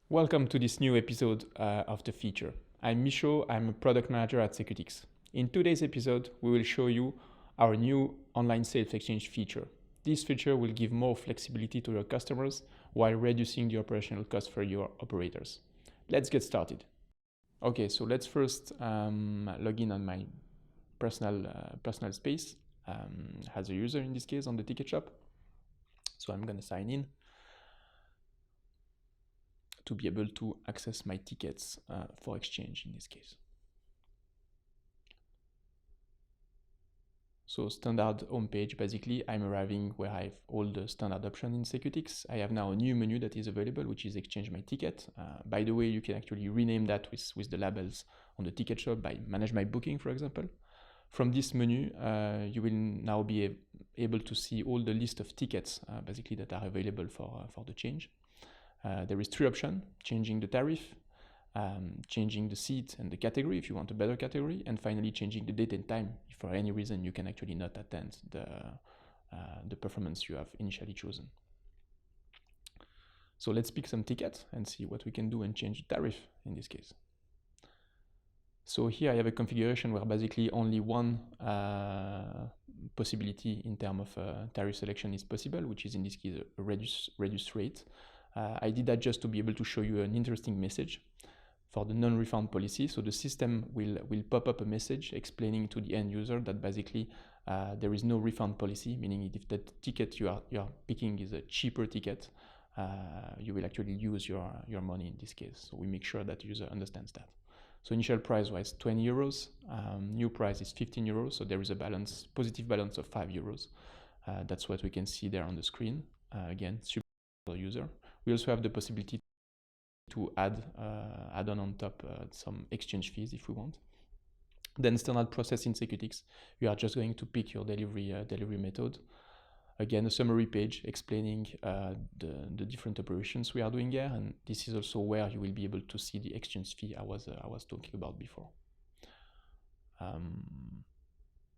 Welcome to this new episode of The Feature. I'm Michaud, I'm a product manager at Secutix. In today's episode, we will show you our new online sales exchange feature. This feature will give more flexibility to your customers while reducing the operational cost for your operators. Let's get started. Okay, so let's first log in on my personal space as a user in this case on the ticket shop. So I'm going to sign in to be able to access my tickets for exchange in this case. So standard homepage, basically, I'm arriving where I have all the standard options in Secutix. I have now a new menu that is available, which is exchange my ticket. By the way, you can actually rename that with the labels on the ticket shop by manage my booking, for example. From this menu, you will now be able to see all the list of tickets, basically, that are available for the change. There is 3 options: changing the tariff, changing the seat and the category if you want a better category, and finally changing the date and time if for any reason you can actually not attend the performance you have initially chosen. So let's pick some tickets and see what we can do and change the tariff in this case. So here I have a configuration where basically only one possibility in terms of tariff selection is possible, which is in this case a reduced rate. I did that just to be able to show you an interesting message for the non-refund policy. So the system will pop up a message explaining to the end user that basically there is no refund policy, meaning if the ticket you are picking is a cheaper ticket, you will actually use your money in this case. So we make sure that the user understands that. So initial price was 20 euros, new price is 15 euros, so there is a positive balance of 5 euros. That's what we can see there on the screen. Again, super for the user. We also have the possibility to add on top some exchange fees if we want. Then standard process in Secutix, you are just going to pick your delivery method. Again, a summary page explaining the different operations we are doing here, and this is also where you will be able to see the exchange fee I was talking about before.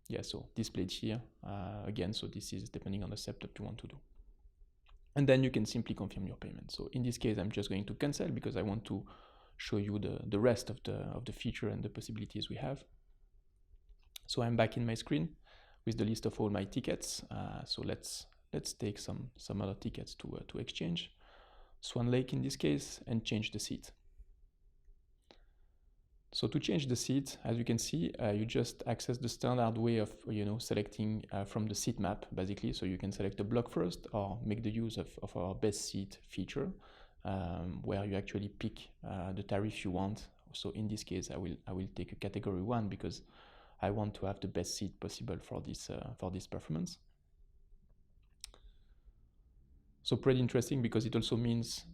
Yeah, so displayed here again. So this is depending on the setup you want to do. And then you can simply confirm your payment. So in this case, I'm just going to cancel because I want to show you the rest of the feature and the possibilities we have. So I'm back in my screen with the list of all my tickets. So let's take some other tickets to exchange. Swan Lake in this case, and change the seat. So to change the seat, as you can see, you just access the standard way of selecting from the seat map, basically. So you can select a block first or make the use of our best seat feature, where you actually pick the tariff you want. So in this case, I will take a category 1 because I want to have the best seat possible for this performance. So pretty interesting because it also means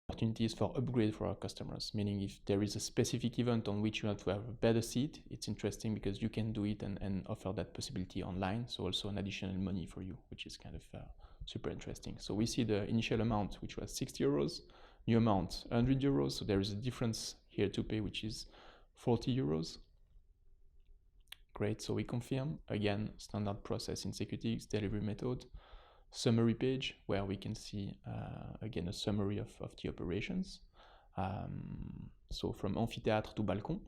opportunities for upgrade for our customers, meaning if there is a specific event on which you want to have a better seat, it's interesting because you can do it and offer that possibility online. So also an additional money for you, which is kind of super interesting. So we see the initial amount, which was 60 euros, new amount 100 euros. So there is a difference here to pay, which is 40 euros. Great, so we confirm, again, standard process in Secutix, delivery method, summary page where we can see again a summary of the operations. So from amphitheatre to balcon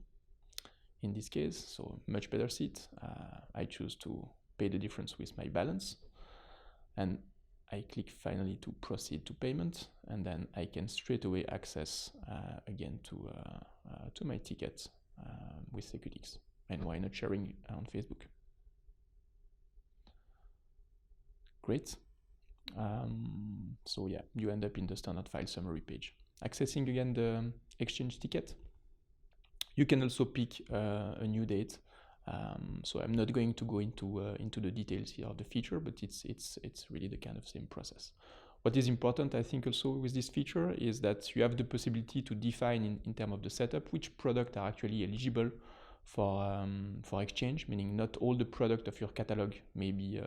in this case, so much better seat. I choose to pay the difference with my balance, and I click finally to proceed to payment, and then I can straight away access again to my ticket with Secutix. And why not sharing on Facebook? Great. So yeah, you end up in the standard file summary page. Accessing again the exchange ticket, you can also pick a new date. So I'm not going to go into the details here of the feature, but it's really the kind of same process. What is important, I think, also with this feature is that you have the possibility to define in terms of the setup which products are actually eligible for exchange, meaning not all the product of your catalog may be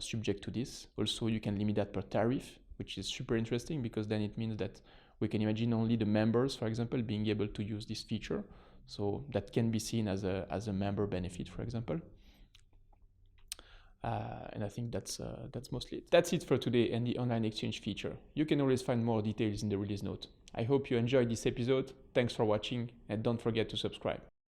subject to this. Also, you can limit that per tariff, which is super interesting because then it means that we can imagine only the members, for example, being able to use this feature. So that can be seen as a member benefit, for example. And I think that's mostly it. That's it for today and the online exchange feature. You can always find more details in the release note. I hope you enjoyed this episode. Thanks for watching, and don't forget to subscribe.